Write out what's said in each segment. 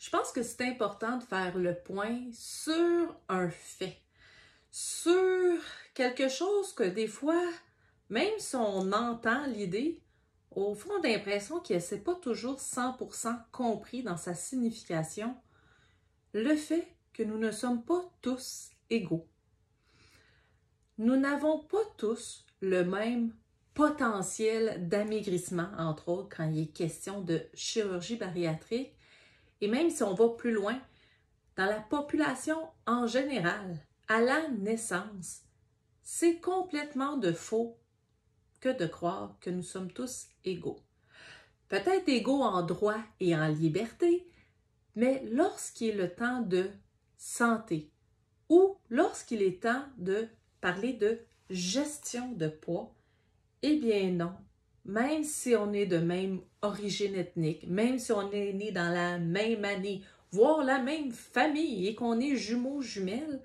je pense que c'est important de faire le point sur un fait, sur quelque chose que des fois, même si on entend l'idée, au fond, on a l'impression que ce n'est pas toujours 100% compris dans sa signification, le fait que nous ne sommes pas tous égaux. Nous n'avons pas tous le même potentiel d'amaigrissement, entre autres, quand il est question de chirurgie bariatrique. Et même si on va plus loin, dans la population en général, à la naissance, c'est complètement de faux que de croire que nous sommes tous égaux. Peut-être égaux en droit et en liberté, mais lorsqu'il est le temps de santé ou lorsqu'il est temps de parler de gestion de poids, eh bien non. Même si on est de même origine ethnique, même si on est né dans la même année, voire la même famille et qu'on est jumeaux, jumelles,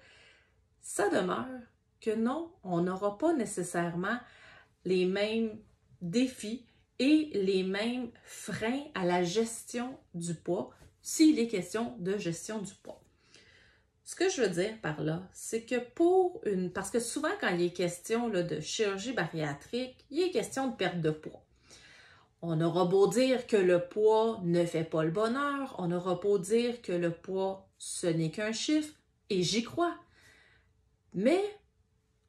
ça demeure que non, on n'aura pas nécessairement les mêmes défis et les mêmes freins à la gestion du poids s'il est question de gestion du poids. Ce que je veux dire par là, c'est que parce que souvent quand il est question là, de chirurgie bariatrique, il est question de perte de poids. On aura beau dire que le poids ne fait pas le bonheur, on aura beau dire que le poids, ce n'est qu'un chiffre, et j'y crois. Mais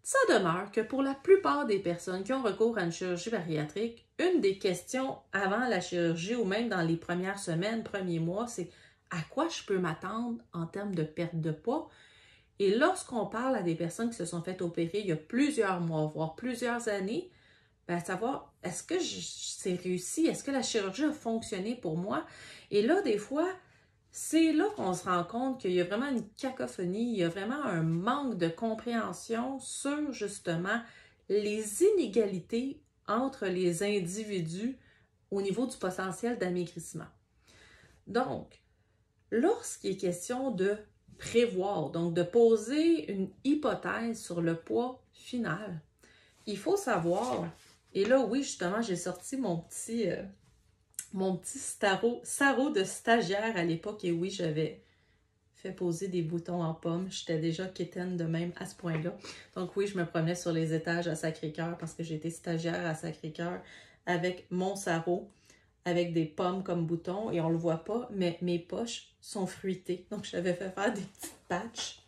ça demeure que pour la plupart des personnes qui ont recours à une chirurgie bariatrique, une des questions avant la chirurgie ou même dans les premières semaines, premiers mois, c'est à quoi je peux m'attendre en termes de perte de poids? Et lorsqu'on parle à des personnes qui se sont fait opérer il y a plusieurs mois, voire plusieurs années, à savoir, est-ce que c'est réussi? Est-ce que la chirurgie a fonctionné pour moi? Et là, des fois, c'est là qu'on se rend compte qu'il y a vraiment une cacophonie, il y a vraiment un manque de compréhension sur justement les inégalités entre les individus au niveau du potentiel d'amaigrissement. Donc, lorsqu'il est question de prévoir, donc de poser une hypothèse sur le poids final, il faut savoir, et là oui justement j'ai sorti mon petit sarrau de stagiaire à l'époque et oui j'avais fait poser des boutons en pomme, j'étais déjà quétaine de même à ce point-là. Donc oui je me promenais sur les étages à Sacré-Cœur parce que j'étais stagiaire à Sacré-Cœur avec mon sarrau, avec des pommes comme boutons et on le voit pas, mais mes poches sont fruitées. Donc, j'avais fait faire des petites patchs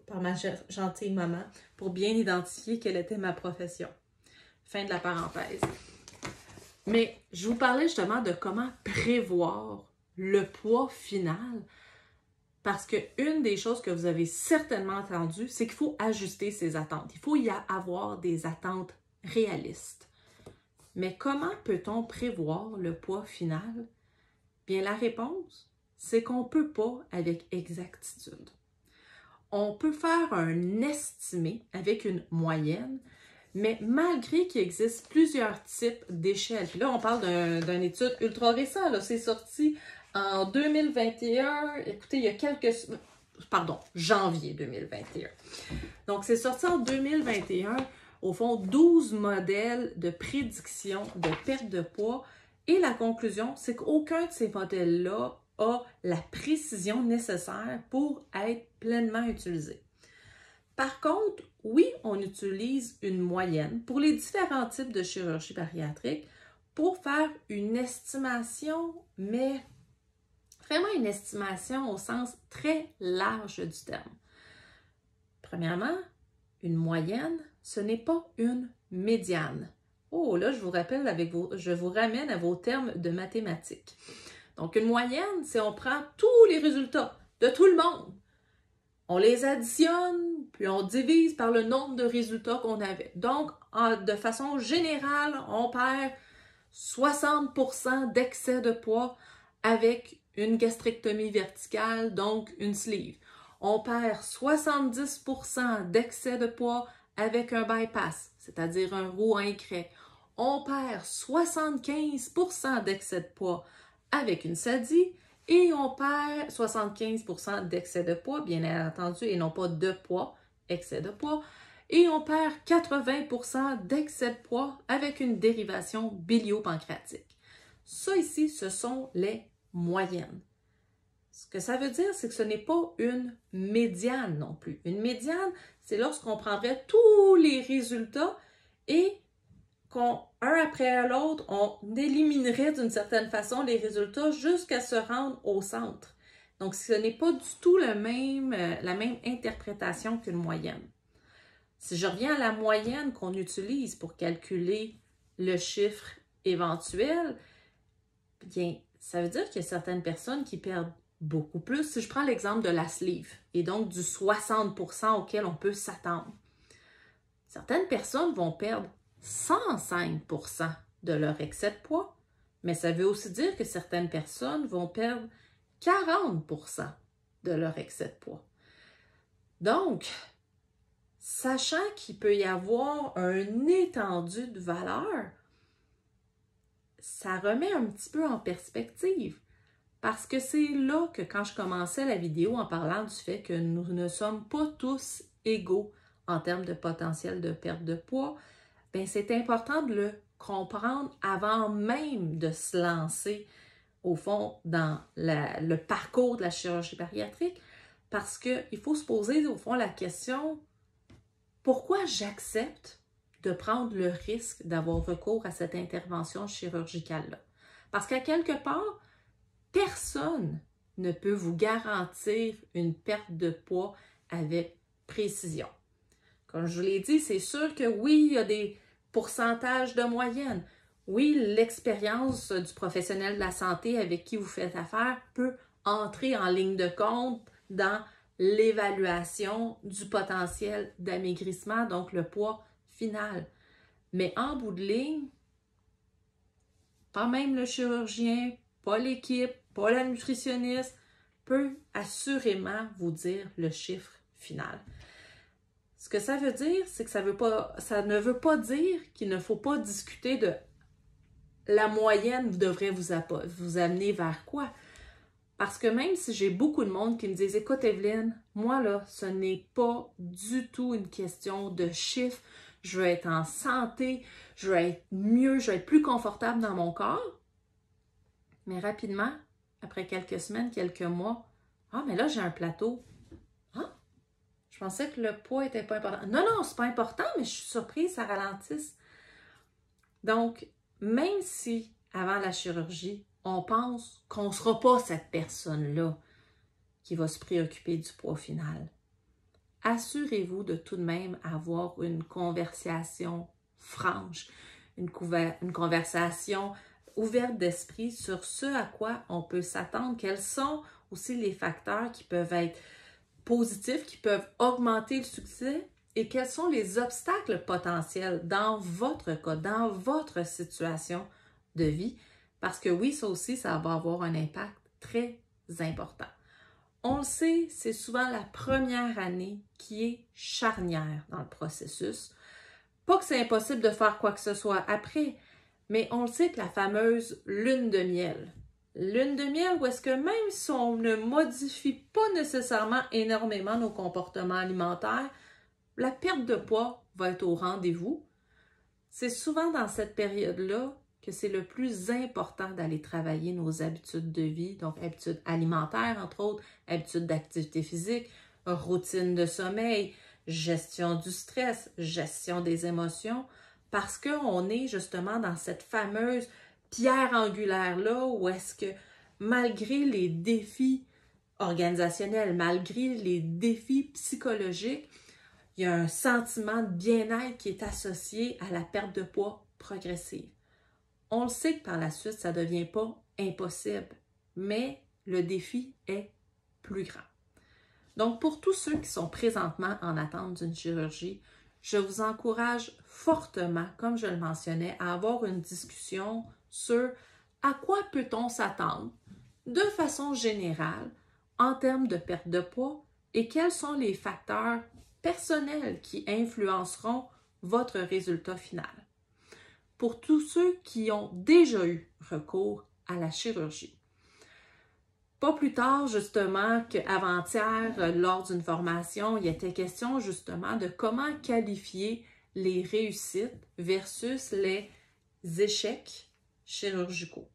par ma gentille maman pour bien identifier quelle était ma profession. Fin de la parenthèse. Mais je vous parlais justement de comment prévoir le poids final parce qu'une des choses que vous avez certainement entendues, c'est qu'il faut ajuster ses attentes. Il faut y avoir des attentes réalistes. Mais comment peut-on prévoir le poids final? Bien, la réponse, c'est qu'on ne peut pas avec exactitude. On peut faire un estimé avec une moyenne, mais malgré qu'il existe plusieurs types d'échelles, puis là, on parle d'une étude ultra récente, c'est sorti en 2021, écoutez, il y a janvier 2021. Donc, c'est sorti en 2021. Au fond, 12 modèles de prédiction de perte de poids. Et la conclusion, c'est qu'aucun de ces modèles-là a la précision nécessaire pour être pleinement utilisé. Par contre, oui, on utilise une moyenne pour les différents types de chirurgie bariatrique pour faire une estimation, mais vraiment une estimation au sens très large du terme. Premièrement, une moyenne, ce n'est pas une médiane. Oh, là, je vous ramène à vos termes de mathématiques. Donc, une moyenne, c'est on prend tous les résultats de tout le monde. On les additionne, puis on divise par le nombre de résultats qu'on avait. Donc, de façon générale, on perd 60% d'excès de poids avec une gastrectomie verticale, donc une sleeve. On perd 70% d'excès de poids avec un bypass, c'est-à-dire un roux incret. On perd 75% d'excès de poids avec une SADI et on perd 75% d'excès de poids, bien entendu, et non pas de poids, excès de poids. Et on perd 80% d'excès de poids avec une dérivation biliopancréatique. Ça ici, ce sont les moyennes. Ce que ça veut dire, c'est que ce n'est pas une médiane non plus. Une médiane, c'est lorsqu'on prendrait tous les résultats et qu'un après l'autre, on éliminerait d'une certaine façon les résultats jusqu'à se rendre au centre. Donc, ce n'est pas du tout la même interprétation qu'une moyenne. Si je reviens à la moyenne qu'on utilise pour calculer le chiffre éventuel, bien, ça veut dire qu'il y a certaines personnes qui perdent beaucoup plus. Si je prends l'exemple de la sleeve et donc du 60% auquel on peut s'attendre, certaines personnes vont perdre 105% de leur excès de poids, mais ça veut aussi dire que certaines personnes vont perdre 40% de leur excès de poids. Donc, sachant qu'il peut y avoir un étendue de valeur, ça remet un petit peu en perspective. Parce que c'est là que quand je commençais la vidéo en parlant du fait que nous ne sommes pas tous égaux en termes de potentiel de perte de poids, bien c'est important de le comprendre avant même de se lancer, au fond, dans le parcours de la chirurgie bariatrique, parce qu'il faut se poser, au fond, la question, pourquoi j'accepte de prendre le risque d'avoir recours à cette intervention chirurgicale-là? Parce qu'à quelque part, personne ne peut vous garantir une perte de poids avec précision. Comme je vous l'ai dit, c'est sûr que oui, il y a des pourcentages de moyenne. Oui, l'expérience du professionnel de la santé avec qui vous faites affaire peut entrer en ligne de compte dans l'évaluation du potentiel d'amaigrissement, donc le poids final. Mais en bout de ligne, pas même le chirurgien, pas l'équipe, pas la nutritionniste peut assurément vous dire le chiffre final. Ce que ça veut dire, c'est que ça ne veut pas dire qu'il ne faut pas discuter de la moyenne devrait vous amener vers quoi. Parce que même si j'ai beaucoup de monde qui me disent « Écoute Evelyne, moi là, ce n'est pas du tout une question de chiffres. Je veux être en santé, je veux être mieux, je veux être plus confortable dans mon corps. » Mais rapidement, après quelques semaines, quelques mois, « Ah, mais là, j'ai un plateau. Ah, je pensais que le poids n'était pas important. » Non, non, c'est pas important, mais je suis surprise, ça ralentisse. Donc, même si, avant la chirurgie, on pense qu'on ne sera pas cette personne-là qui va se préoccuper du poids final, assurez-vous de tout de même avoir une conversation franche, une conversation ouverte d'esprit sur ce à quoi on peut s'attendre, quels sont aussi les facteurs qui peuvent être positifs, qui peuvent augmenter le succès et quels sont les obstacles potentiels dans votre cas, dans votre situation de vie. Parce que oui, ça aussi, ça va avoir un impact très important. On le sait, c'est souvent la première année qui est charnière dans le processus. Pas que c'est impossible de faire quoi que ce soit après, mais on le sait que la fameuse lune de miel. Lune de miel où est-ce que même si on ne modifie pas nécessairement énormément nos comportements alimentaires, la perte de poids va être au rendez-vous. C'est souvent dans cette période-là que c'est le plus important d'aller travailler nos habitudes de vie, donc habitudes alimentaires, entre autres, habitudes d'activité physique, routine de sommeil, gestion du stress, gestion des émotions, parce qu'on est justement dans cette fameuse pierre angulaire-là où est-ce que malgré les défis organisationnels, malgré les défis psychologiques, il y a un sentiment de bien-être qui est associé à la perte de poids progressive. On le sait que par la suite, ça ne devient pas impossible, mais le défi est plus grand. Donc, pour tous ceux qui sont présentement en attente d'une chirurgie, je vous encourage fortement, comme je le mentionnais, à avoir une discussion sur à quoi peut-on s'attendre de façon générale en termes de perte de poids et quels sont les facteurs personnels qui influenceront votre résultat final. Pour tous ceux qui ont déjà eu recours à la chirurgie. Pas plus tard, justement, qu'avant-hier, lors d'une formation, il était question justement de comment qualifier les réussites versus les échecs chirurgicaux.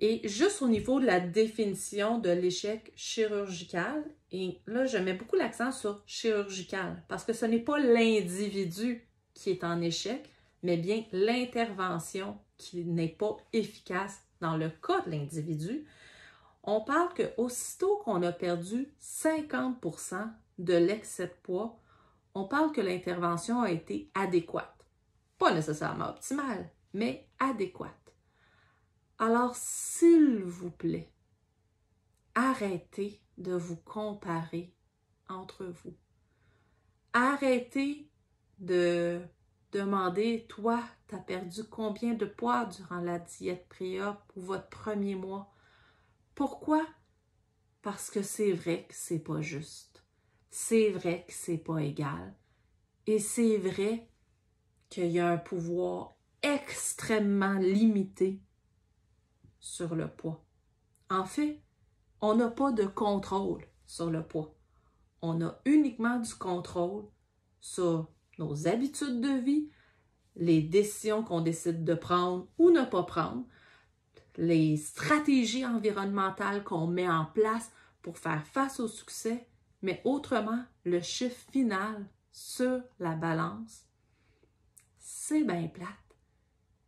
Et juste au niveau de la définition de l'échec chirurgical, et là, je mets beaucoup l'accent sur chirurgical, parce que ce n'est pas l'individu qui est en échec, mais bien l'intervention qui n'est pas efficace dans le cas de l'individu. On parle qu'aussitôt qu'on a perdu 50% de l'excès de poids, on parle que l'intervention a été adéquate. Pas nécessairement optimale, mais adéquate. Alors, s'il vous plaît, arrêtez de vous comparer entre vous. Arrêtez de demander, toi, tu as perdu combien de poids durant la diète pré-op ou votre premier mois? Pourquoi? Parce que c'est vrai que c'est pas juste. C'est vrai que c'est pas égal. Et c'est vrai qu'il y a un pouvoir extrêmement limité sur le poids. En fait, on n'a pas de contrôle sur le poids. On a uniquement du contrôle sur nos habitudes de vie, les décisions qu'on décide de prendre ou ne pas prendre, les stratégies environnementales qu'on met en place pour faire face au succès, mais autrement, le chiffre final sur la balance, c'est bien plate.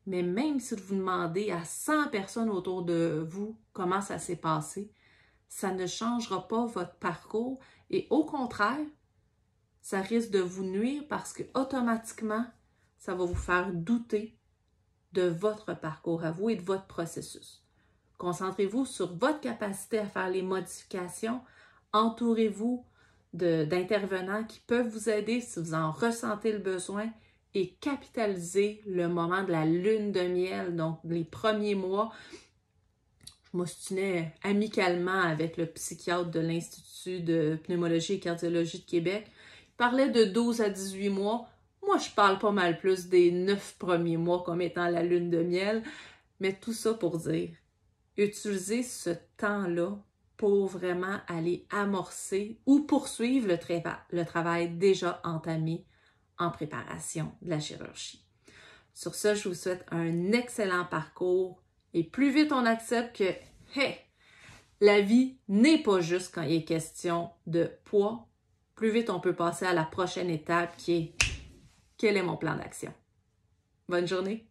Mais même si vous demandez à 100 personnes autour de vous comment ça s'est passé, ça ne changera pas votre parcours et au contraire, ça risque de vous nuire parce que automatiquement, ça va vous faire douter de votre parcours à vous et de votre processus. Concentrez-vous sur votre capacité à faire les modifications. Entourez-vous d'intervenants qui peuvent vous aider si vous en ressentez le besoin et capitalisez le moment de la lune de miel, donc les premiers mois. Je m'ostinais amicalement avec le psychiatre de l'Institut de pneumologie et cardiologie de Québec. Il parlait de 12 à 18 mois. Moi, je parle pas mal plus des 9 premiers mois comme étant la lune de miel. Mais tout ça pour dire, utilisez ce temps-là pour vraiment aller amorcer ou poursuivre le travail déjà entamé en préparation de la chirurgie. Sur ce, je vous souhaite un excellent parcours et plus vite on accepte que, hey, la vie n'est pas juste quand il est question de poids, plus vite on peut passer à la prochaine étape qui est, quel est mon plan d'action? Bonne journée!